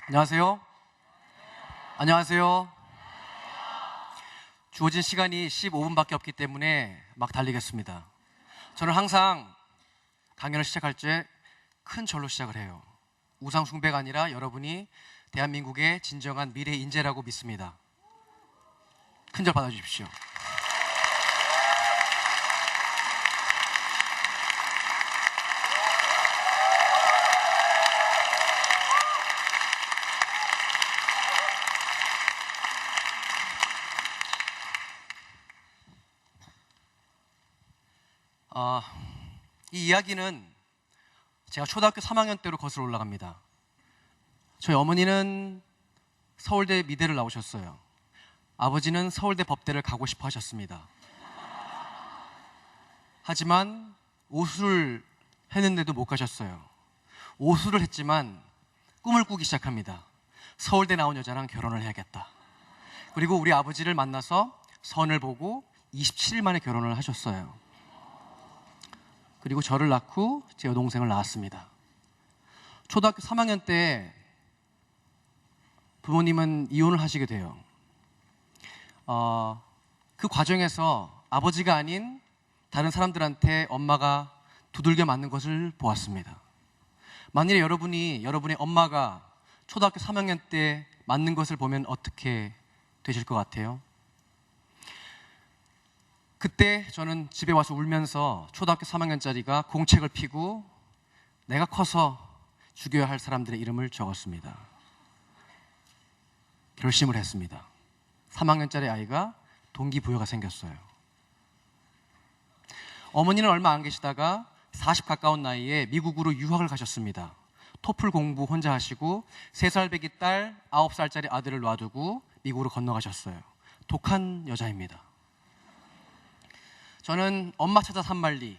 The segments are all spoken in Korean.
안녕하세요. 안녕하세요. 주어진 시간이 15분밖에 없기 때문에 막 달리겠습니다. 저는 항상 강연을 시작할 때 큰 절로 시작을 해요. 우상 숭배가 아니라 여러분이 대한민국의 진정한 미래 인재라고 믿습니다. 큰 절 받아주십시오. 이 이야기는 제가 초등학교 3학년 때로 거슬러 올라갑니다. 저희 어머니는 서울대 미대를 나오셨어요. 아버지는 서울대 법대를 가고 싶어 하셨습니다. 하지만 오수를 했는데도 못 가셨어요. 오수를 했지만 꿈을 꾸기 시작합니다. 서울대 나온 여자랑 결혼을 해야겠다. 그리고 우리 아버지를 만나서 선을 보고 27일 만에 결혼을 하셨어요. 그리고 저를 낳고 제 여동생을 낳았습니다. 초등학교 3학년 때 부모님은 이혼을 하시게 돼요. 그 과정에서 아버지가 아닌 다른 사람들한테 엄마가 두들겨 맞는 것을 보았습니다. 만일에 여러분의 엄마가 초등학교 3학년 때 맞는 것을 보면 어떻게 되실 것 같아요? 그때 저는 집에 와서 울면서 초등학교 3학년짜리가 공책을 펴고 내가 커서 죽여야 할 사람들의 이름을 적었습니다. 결심을 했습니다. 3학년짜리 아이가 동기부여가 생겼어요. 어머니는 얼마 안 계시다가 40 가까운 나이에 미국으로 유학을 가셨습니다. 토플 공부 혼자 하시고 3살 배기 딸, 9살짜리 아들을 놔두고 미국으로 건너가셨어요. 독한 여자입니다. 저는 엄마 찾아 산말리,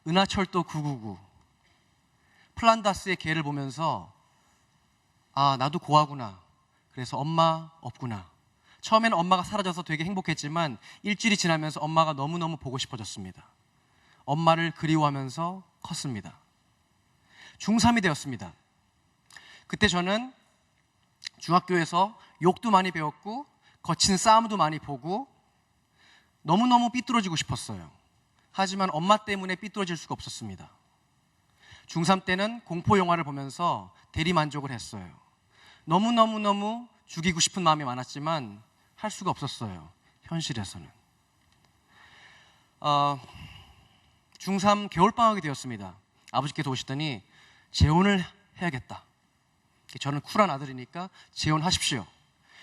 은하철도 999, 플란다스의 개를 보면서 나도 고아구나. 그래서 엄마 없구나. 처음에는 엄마가 사라져서 되게 행복했지만 일주일이 지나면서 엄마가 너무너무 보고 싶어졌습니다. 엄마를 그리워하면서 컸습니다. 중3이 되었습니다. 그때 저는 중학교에서 욕도 많이 배웠고 거친 싸움도 많이 보고 너무너무 삐뚤어지고 싶었어요. 하지만 엄마 때문에 삐뚤어질 수가 없었습니다. 중3 때는 공포영화를 보면서 대리만족을 했어요. 너무너무 죽이고 싶은 마음이 많았지만 할 수가 없었어요. 현실에서는. 중3 겨울방학이 되었습니다. 아버지께서 오시더니 재혼을 해야겠다. 저는 쿨한 아들이니까 재혼하십시오.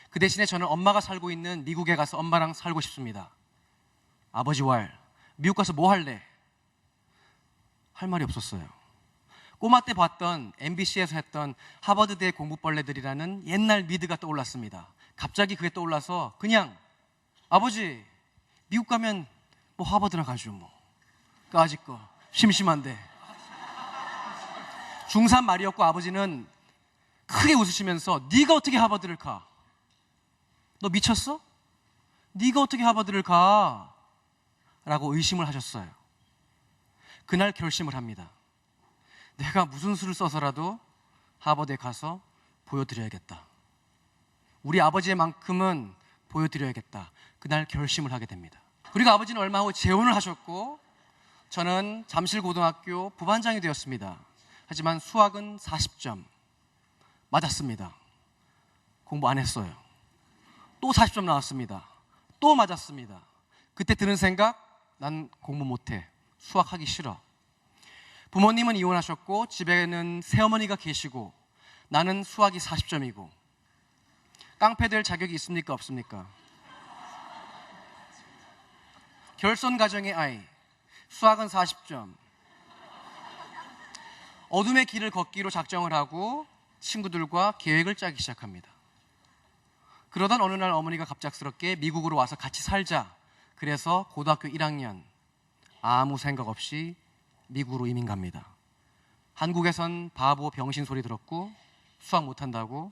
그 대신에 저는 엄마가 살고 있는 미국에 가서 엄마랑 살고 싶습니다. 아버지 왈, 미국 가서 뭐 할래? 할 말이 없었어요. 꼬마 때 봤던 MBC에서 했던 하버드대 공부벌레들이라는 옛날 미드가 떠올랐습니다. 갑자기 그게 떠올라서 그냥 아버지 미국 가면 뭐 하버드나 가죠 뭐. 까짓 거 심심한데. 중3 말이었고 아버지는 크게 웃으시면서 네가 어떻게 하버드를 가? 너 미쳤어? 네가 어떻게 하버드를 가? 라고 의심을 하셨어요. 그날 결심을 합니다. 내가 무슨 수를 써서라도 하버드에 가서 보여드려야겠다. 우리 아버지의 만큼은 보여드려야겠다. 그날 결심을 하게 됩니다. 그리고 아버지는 얼마 후 재혼을 하셨고 저는 잠실고등학교 부반장이 되었습니다. 하지만 수학은 40점 맞았습니다. 공부 안 했어요. 또 40점 나왔습니다. 또 맞았습니다. 그때 드는 생각, 난 공부 못해. 수학하기 싫어. 부모님은 이혼하셨고 집에는 새어머니가 계시고 나는 수학이 40점이고 깡패 될 자격이 있습니까? 없습니까? 결손 가정의 아이, 수학은 40점. 어둠의 길을 걷기로 작정을 하고 친구들과 계획을 짜기 시작합니다. 그러던 어느 날 어머니가 갑작스럽게 미국으로 와서 같이 살자. 그래서 고등학교 1학년 아무 생각 없이 미국으로 이민 갑니다. 한국에선 바보 병신 소리 들었고 수학 못한다고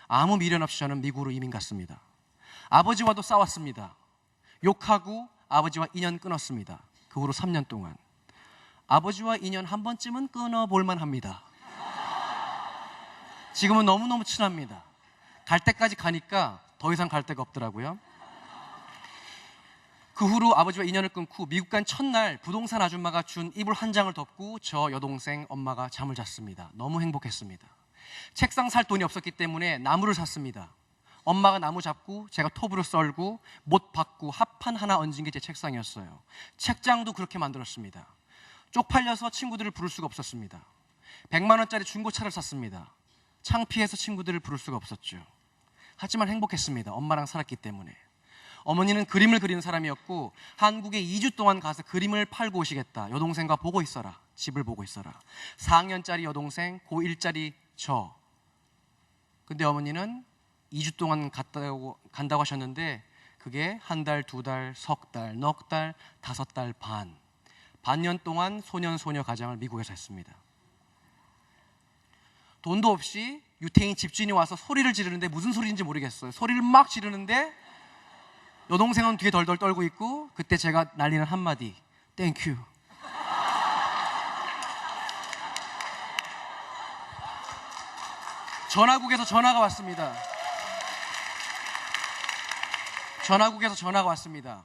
아무 미련 없이 저는 미국으로 이민 갔습니다. 아버지와도 싸웠습니다. 욕하고 아버지와 인연 끊었습니다. 그 후로 3년 동안. 아버지와 인연 한 번쯤은 끊어볼만 합니다. 지금은 너무너무 친합니다. 갈 때까지 가니까 더 이상 갈 데가 없더라고요. 그 후로 아버지와 인연을 끊고 미국 간 첫날 부동산 아줌마가 준 이불 한 장을 덮고 저 여동생 엄마가 잠을 잤습니다. 너무 행복했습니다. 책상 살 돈이 없었기 때문에 나무를 샀습니다. 엄마가 나무 잡고 제가 톱으로 썰고 못 박고 합판 하나 얹은 게 제 책상이었어요. 책장도 그렇게 만들었습니다. 쪽팔려서 친구들을 부를 수가 없었습니다. 100만 원짜리 중고차를 샀습니다. 창피해서 친구들을 부를 수가 없었죠. 하지만 행복했습니다. 엄마랑 살았기 때문에. 어머니는 그림을 그리는 사람이었고 한국에 2주 동안 가서 그림을 팔고 오시겠다. 여동생과 보고 있어라. 집을 보고 있어라. 4학년짜리 여동생, 고1짜리 저. 근데 어머니는 2주 동안 간다고 하셨는데 그게 한 달, 두 달, 석 달, 넉 달, 5달 반. 반년 동안 소년, 소녀 가장을 미국에서 했습니다. 돈도 없이 유태인 집주인이 와서 소리를 지르는데 무슨 소리인지 모르겠어요. 소리를 막 지르는데 여동생은 뒤에 덜덜 떨고 있고 그때 제가 날리는 한마디 땡큐. 전화국에서 전화가 왔습니다. 전화국에서 전화가 왔습니다.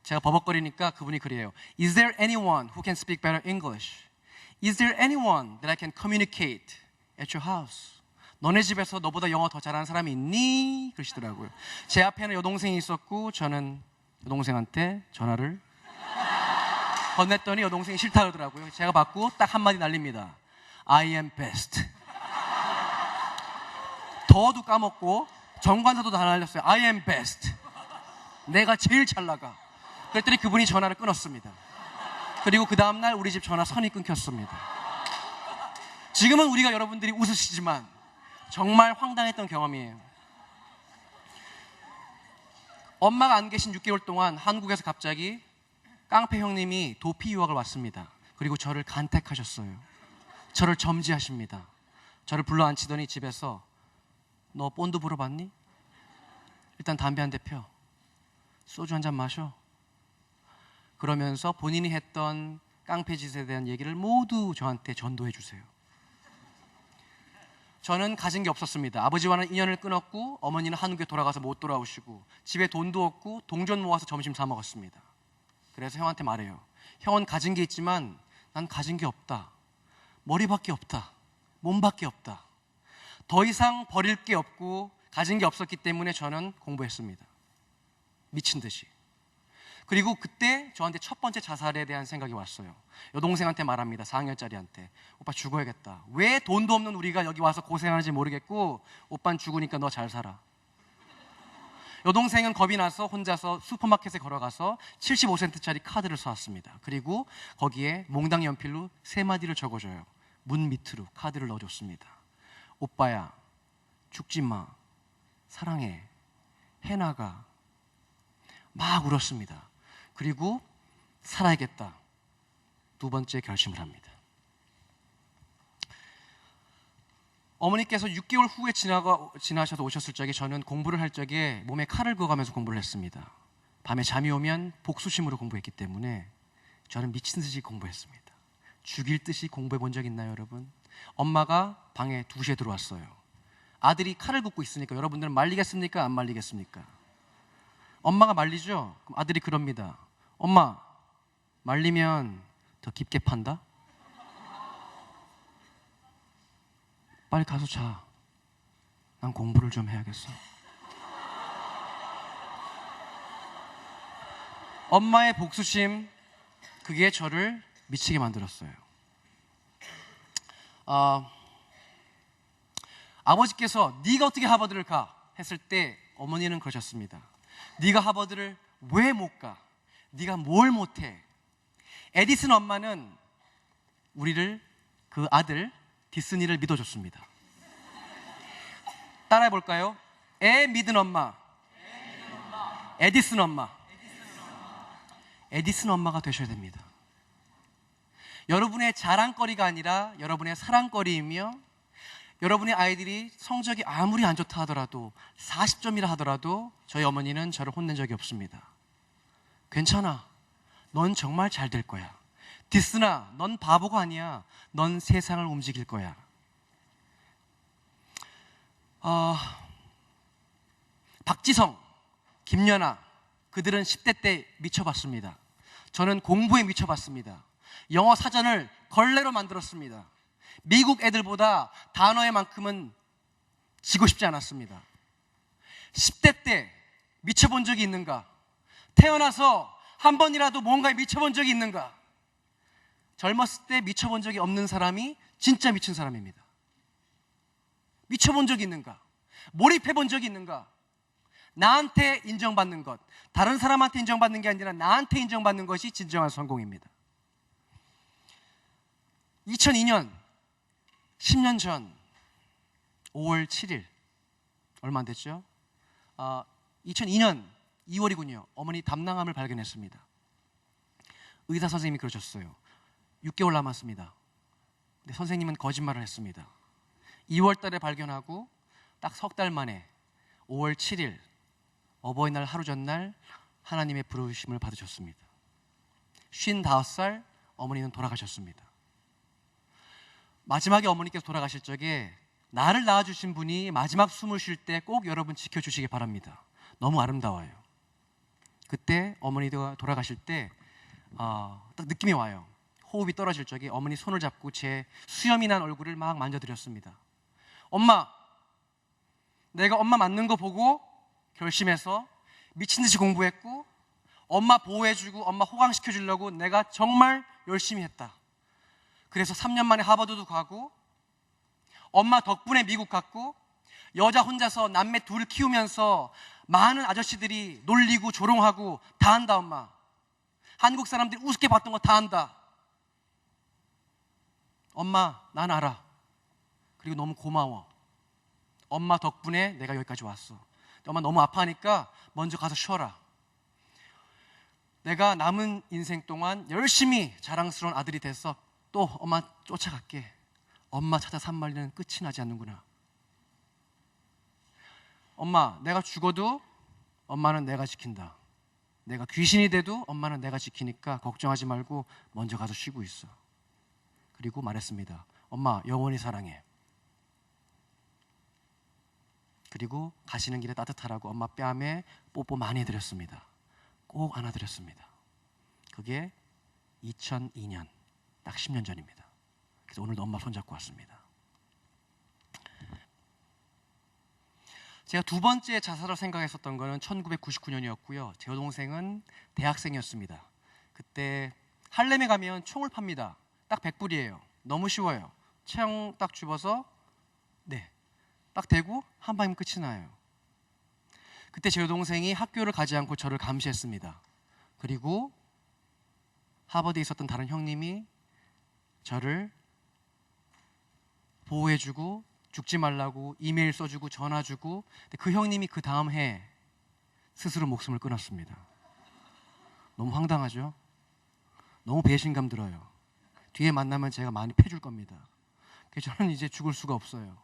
제가 버벅거리니까 그분이 그래요. Is there anyone who can speak better English? Is there anyone that I can communicate at your house? 너네 집에서 너보다 영어 더 잘하는 사람이 있니? 그러시더라고요. 제 앞에는 여동생이 있었고 저는 여동생한테 전화를 건넸더니 여동생이 싫다 그러더라고요. 제가 받고 딱 한마디 날립니다. I am best. 더도 까먹고 정관사도 다 날렸어요. I am best. 내가 제일 잘 나가. 그랬더니 그분이 전화를 끊었습니다. 그리고 그 다음날 우리 집 전화 선이 끊겼습니다. 지금은 우리가 여러분들이 웃으시지만 정말 황당했던 경험이에요. 엄마가 안 계신 6개월 동안 한국에서 갑자기 깡패 형님이 도피 유학을 왔습니다. 그리고 저를 간택하셨어요. 저를 점지하십니다. 저를 불러 앉히더니 집에서 너 본드 불어봤니? 일단 담배 한 대 펴. 소주 한 잔 마셔. 그러면서 본인이 했던 깡패 짓에 대한 얘기를 모두 저한테 전도해 주세요. 저는 가진 게 없었습니다. 아버지와는 인연을 끊었고 어머니는 한국에 돌아가서 못 돌아오시고 집에 돈도 없고 동전 모아서 점심 사 먹었습니다. 그래서 형한테 말해요. 형은 가진 게 있지만 난 가진 게 없다. 머리밖에 없다. 몸밖에 없다. 더 이상 버릴 게 없고 가진 게 없었기 때문에 저는 공부했습니다. 미친 듯이. 그리고 그때 저한테 첫 번째 자살에 대한 생각이 왔어요. 여동생한테 말합니다. 4학년짜리한테. 오빠 죽어야겠다. 왜 돈도 없는 우리가 여기 와서 고생하는지 모르겠고 오빠는 죽으니까 너 잘 살아. 여동생은 겁이 나서 혼자서 슈퍼마켓에 걸어가서 75센트짜리 카드를 사왔습니다. 그리고 거기에 몽당 연필로 3마디를 적어줘요. 문 밑으로 카드를 넣어줬습니다. 오빠야, 죽지 마. 사랑해. 해나가. 막 울었습니다. 그리고 살아야겠다. 두 번째 결심을 합니다. 어머니께서 6개월 후에 지나셔서 오셨을 적에 저는 공부를 할 적에 몸에 칼을 그어가면서 공부를 했습니다. 밤에 잠이 오면 복수심으로 공부했기 때문에 저는 미친 듯이 공부했습니다. 죽일 듯이 공부해 본 적 있나요, 여러분? 엄마가 방에 2시에 들어왔어요. 아들이 칼을 긋고 있으니까 여러분들은 말리겠습니까? 안 말리겠습니까? 엄마가 말리죠? 그럼 아들이 그럽니다. 엄마, 말리면 더 깊게 판다? 빨리 가서 자. 난 공부를 좀 해야겠어. 엄마의 복수심, 그게 저를 미치게 만들었어요. 아버지께서 네가 어떻게 하버드를 가? 했을 때 어머니는 그러셨습니다. 네가 하버드를 왜 못 가? 네가 뭘 못해? 에디슨 엄마는 우리를, 그 아들 디스니를 믿어줬습니다. 따라해 볼까요? 애 믿은 엄마, 에디슨 엄마. 에디슨 엄마가 되셔야 됩니다. 여러분의 자랑거리가 아니라 여러분의 사랑거리이며, 여러분의 아이들이 성적이 아무리 안 좋다 하더라도 40점이라 하더라도 저희 어머니는 저를 혼낸 적이 없습니다. 괜찮아. 넌 정말 잘 될 거야. 디스나, 넌 바보가 아니야. 넌 세상을 움직일 거야. 어, 박지성, 김연아, 그들은 10대 때 미쳐봤습니다. 저는 공부에 미쳐봤습니다. 영어 사전을 걸레로 만들었습니다. 미국 애들보다 단어의 만큼은 지고 싶지 않았습니다. 10대 때 미쳐본 적이 있는가? 태어나서 한 번이라도 뭔가에 미쳐본 적이 있는가? 젊었을 때 미쳐본 적이 없는 사람이 진짜 미친 사람입니다. 미쳐본 적이 있는가? 몰입해본 적이 있는가? 나한테 인정받는 것, 다른 사람한테 인정받는 게 아니라 나한테 인정받는 것이 진정한 성공입니다. 2002년 10년 전 5월 7일 얼마 안 됐죠? 2002년 2월이군요. 어머니 담낭암을 발견했습니다. 의사 선생님이 그러셨어요. 6개월 남았습니다. 근데 선생님은 거짓말을 했습니다. 2월 달에 발견하고 딱 석 달 만에 5월 7일 어버이날 하루 전날 하나님의 부르심을 받으셨습니다. 55살 어머니는 돌아가셨습니다. 마지막에 어머니께서 돌아가실 적에 나를 낳아주신 분이 마지막 숨을 쉴 때 꼭 여러분 지켜주시기 바랍니다. 너무 아름다워요. 그때 어머니가 돌아가실 때 딱 느낌이 와요. 호흡이 떨어질 적에 어머니 손을 잡고 제 수염이 난 얼굴을 막 만져드렸습니다. 엄마, 내가 엄마 맞는 거 보고 결심해서 미친 듯이 공부했고 엄마 보호해주고 엄마 호강시켜주려고 내가 정말 열심히 했다. 그래서 3년 만에 하버드도 가고 엄마 덕분에 미국 갔고 여자 혼자서 남매 둘 키우면서 많은 아저씨들이 놀리고 조롱하고 다 한다. 엄마, 한국 사람들이 우습게 봤던 거 다 한다. 엄마, 난 알아. 그리고 너무 고마워. 엄마 덕분에 내가 여기까지 왔어. 엄마 너무 아파하니까 먼저 가서 쉬어라. 내가 남은 인생 동안 열심히 자랑스러운 아들이 돼서 또 엄마 쫓아갈게. 엄마 찾아 산 말리는 끝이 나지 않는구나. 엄마, 내가 죽어도 엄마는 내가 지킨다. 내가 귀신이 돼도 엄마는 내가 지키니까 걱정하지 말고 먼저 가서 쉬고 있어. 그리고 말했습니다. 엄마, 영원히 사랑해. 그리고 가시는 길에 따뜻하라고 엄마 뺨에 뽀뽀 많이 해드렸습니다. 꼭 안아드렸습니다. 그게 2002년, 딱 10년 전입니다. 그래서 오늘도 엄마 손잡고 왔습니다. 제가 두 번째 자살을 생각했었던 거는 1999년이었고요. 제 여동생은 대학생이었습니다. 그때 할렘에 가면 총을 팝니다. 딱 100불이에요. 너무 쉬워요. 총 딱 집어서 딱 대고 한 방이면 끝이 나요. 그때 제 여동생이 학교를 가지 않고 저를 감시했습니다. 그리고 하버드에 있었던 다른 형님이 저를 보호해주고 죽지 말라고 이메일 써주고 전화 주고, 그 형님이 그 다음 해 스스로 목숨을 끊었습니다. 너무 황당하죠? 너무 배신감 들어요. 뒤에 만나면 제가 많이 패줄 겁니다. 그래서 저는 이제 죽을 수가 없어요.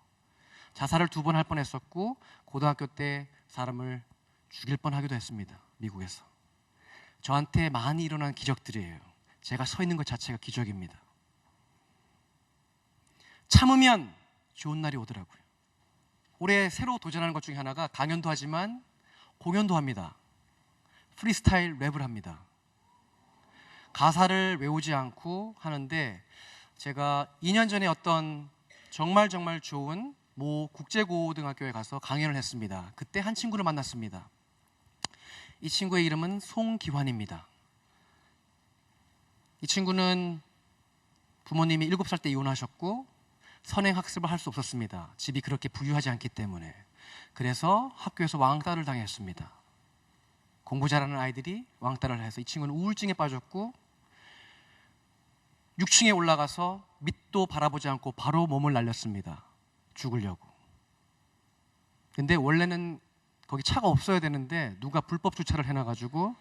자살을 2번 할 뻔했었고 고등학교 때 사람을 죽일 뻔하기도 했습니다. 미국에서. 저한테 많이 일어난 기적들이에요. 제가 서 있는 것 자체가 기적입니다. 참으면 좋은 날이 오더라고요. 올해 새로 도전하는 것 중에 하나가 강연도 하지만 공연도 합니다. 프리스타일 랩을 합니다. 가사를 외우지 않고 하는데, 제가 2년 전에 어떤 정말 좋은 모 국제고등학교에 가서 강연을 했습니다. 그때 한 친구를 만났습니다. 이 친구의 이름은 송기환입니다. 이 친구는 부모님이 7살 때 이혼하셨고 선행학습을 할 수 없었습니다. 집이 그렇게 부유하지 않기 때문에. 그래서 학교에서 왕따를 당했습니다. 공부 잘하는 아이들이 왕따를 해서 이 친구는 우울증에 빠졌고 6층에 올라가서 밑도 바라보지 않고 바로 몸을 날렸습니다. 죽으려고. 근데 원래는 거기 차가 없어야 되는데 누가 불법 주차를 해놔가지고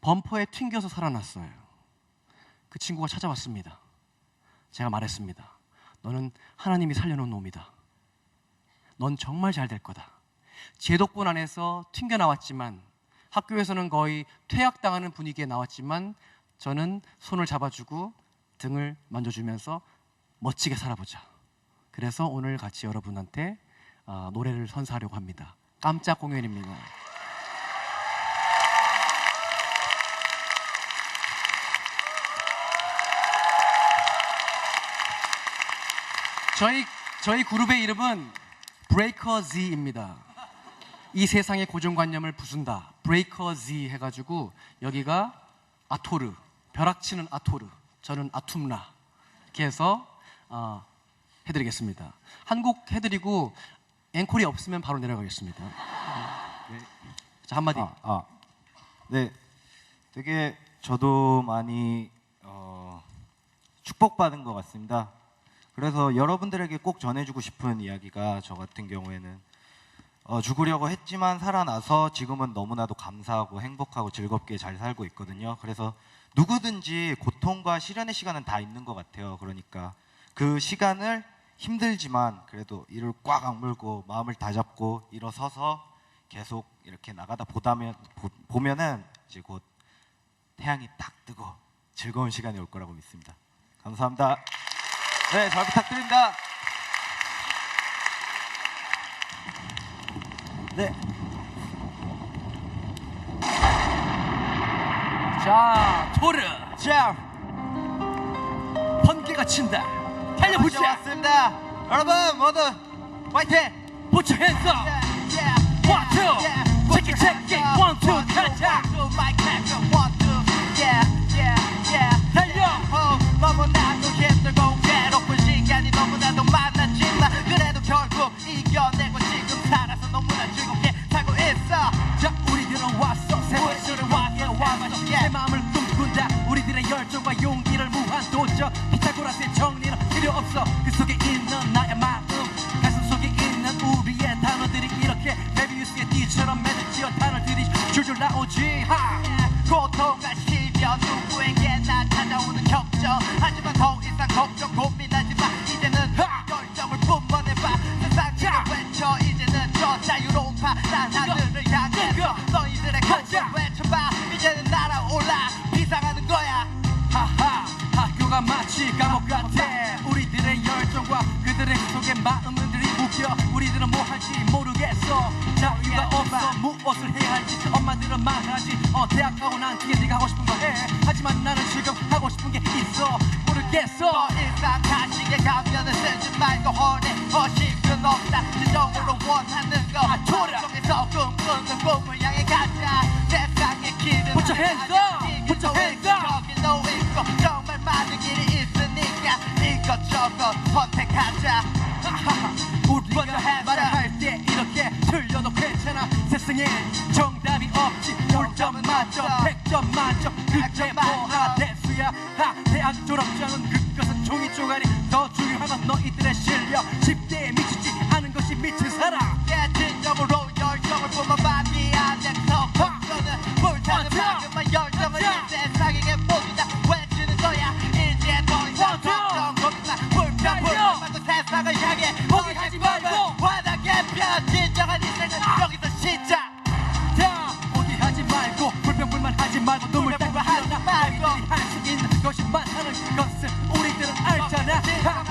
범퍼에 튕겨서 살아났어요. 그 친구가 찾아왔습니다. 제가 말했습니다. 너는 하나님이 살려놓은 놈이다. 넌 정말 잘 될 거다. 제 덕분 안에서 튕겨 나왔지만, 학교에서는 거의 퇴학당하는 분위기에 나왔지만 저는 손을 잡아주고 등을 만져주면서 멋지게 살아보자. 그래서 오늘 같이 여러분한테 노래를 선사하려고 합니다. 깜짝 공연입니다. 저희 그룹의 이름은 브레이커즈입니다. 이 세상의 고정관념을 부순다. 브레이커즈 해가지고 여기가 아토르, 벼락치는 아토르, 저는 아툼라 이렇게 해서 해드리겠습니다. 한 곡 해드리고 앵콜이 없으면 바로 내려가겠습니다. 네. 자, 한마디. 네, 되게 저도 많이 축복받은 것 같습니다. 그래서 여러분들에게 꼭 전해주고 싶은 이야기가, 저 같은 경우에는 죽으려고 했지만 살아나서 지금은 너무나도 감사하고 행복하고 즐겁게 잘 살고 있거든요. 그래서 누구든지 고통과 시련의 시간은 다 있는 것 같아요. 그러니까 그 시간을 힘들지만 그래도 이를 꽉 악물고 마음을 다잡고 일어서서 계속 이렇게 나가다 보면은 이제 곧 태양이 딱 뜨고 즐거운 시간이 올 거라고 믿습니다. 감사합니다. 네, 잘 부탁드립니다. 네. 자, 토르. 자, 번개가 친다. 달려보자. 왔습니다. 여러분 모두 화이팅! Put your hands up. One, two. Check it, check it. One, two. 가자. 달려. 너무나도 힘들고 괴롭은 시간이 너무나도 많았지만 그래도 결국 이겨내고 지금 살아서 너무나 즐겁게 살고 있어. 자, 우리들은 왔어. 세월들을 와해 와봤어. 내 마음을 꿈꾼다. 우리들의 열정과 용기를 무한 도전. 피타고라스의 정리는 필요 없어. 그 속에 있는 나의 마음, 가슴 속에 있는 우리의 단어들이 이렇게 메비우스의 띠처럼 매듭지어 단어들이 줄줄 나오지. 고통과 시련 누구에게나 찾아오는 격정. 하지만 더 이상 걱정 고민하지 마. 이제는 열정을 뿜어내봐. 세상을 외쳐. 이제는 저 자유로운 파란 하늘을 향해서 너희들의 꿈을 외쳐봐. 이제는 날아올라 비상하는 거야. 하하, 학교가 마치 감옥 같아. 우리들의 열정과 그들의 속의 마음들이 묶여. 우리들은 뭐 할지 모르겠어. 자유가 없어. 무엇을 해야 할지 엄마들은 말하지. 대학 가고 난 뒤에 네가 하고 싶은 거 해. 하지만 나는 지금 하고 싶은 게 있어. 모르겠어. 더 이상 가식에 가면을 쓰지 말고 허례 허식은 없다. 진정으로 원하는 거 속에서 꿈꾸는 꿈을 향해 가자. 세상의 길은 Put your hands up. Put your hands up. 저길로 있고 정말 많은 길이 있으니까 이것저것 선택하자. 우리 말을 할 때 이렇게 틀려도 괜찮아. 세상에 정답이 없지. 1점 만점 100점 만점 그게 뭐가 대수야. 대학 졸업장은 그것은 종이 쪼가리. 더 중요한 건 너희들의 실력. 10대에 미치지 않은 것이 미친 사람. 진정으로 열정을 뿜어봐. 네 안에서 걱정은 불타는 마음만 열정을 이 세상에게 모두 다 외치는 거야. 이제 더 이상 걱정 없나. 불평 말고 세상을 향해 포기하지 말고 환하게 펴. 진정한 인생은 여기서 시작. 자, 포기하지 말고 불평불만 하지 말고 눈물 닦고 일어나. 너희들이 할 수 있는 것이 많다는 것을 우리들은 알잖아.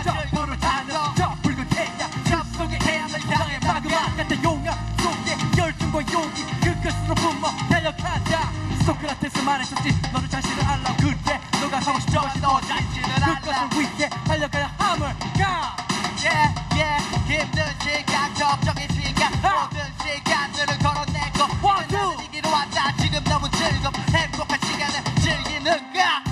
저 불을 타는 저 붉은 태양 그 속에 태양을 향해 마그마 같은 용암 속에 열정과 용기 그것으로 뿜어 달려가자. 소크라테스 말했었지. 너를 자신을 알라고. 그래 너가 하고 싶은 것이 너 자신을 알라. 그것을 위해 달려가야 함을 가. 힘든 시간 걱정의 시간 모든 시간들을 걸어내고 이제는 이기로 왔다. 지금 너무 즐겁 행복한 시간을 즐기는가.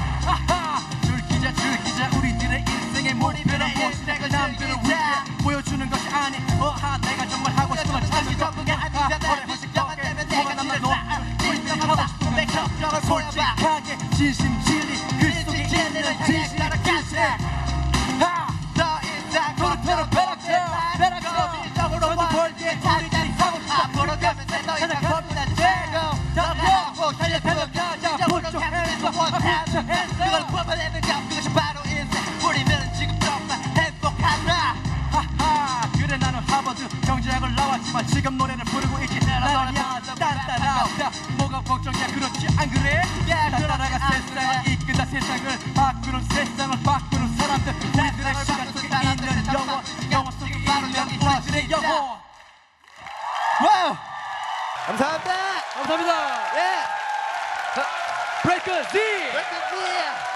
즐기자 우리들의 인생의 목표는 무엇이냐. 남들을 위해 보여주는 것이 아니. 내가 정말 하고 싶은 걸 찾는 거. 오래 허식적에 뭐가 남는 너 우리들이 하고 싶은 걸 솔직하게 진심 진리 그 속에 있는 진실을 기세. 더 이상 토르토르 베락쳐 진정으로 벌기에 우리들이 하고 싶어. 앞으로 가면 돼. 더 이상 겁나 되고 더 하고 달려가자. 진정으로 가면 원하는 그걸 뽑아내는 것 그것이 바로 인생. 우리는 지금 정말 행복하다. 그래 나는 하버드 경제학을 나왔지만 지금 노래를 부르고 있지. 나는 야 딴따라다. 뭐가 걱정이야. 그렇지 안 그래? 딴따라가 세상을 이끈다. 세상을 바꾸는 세상을 바꾸는 사람들. 우리들의 시간 속에 있는 영혼 속에 있는 우리들의 영혼. 와우! 감사합니다. 감사합니다. 예. 브레이크 Z! 브레이크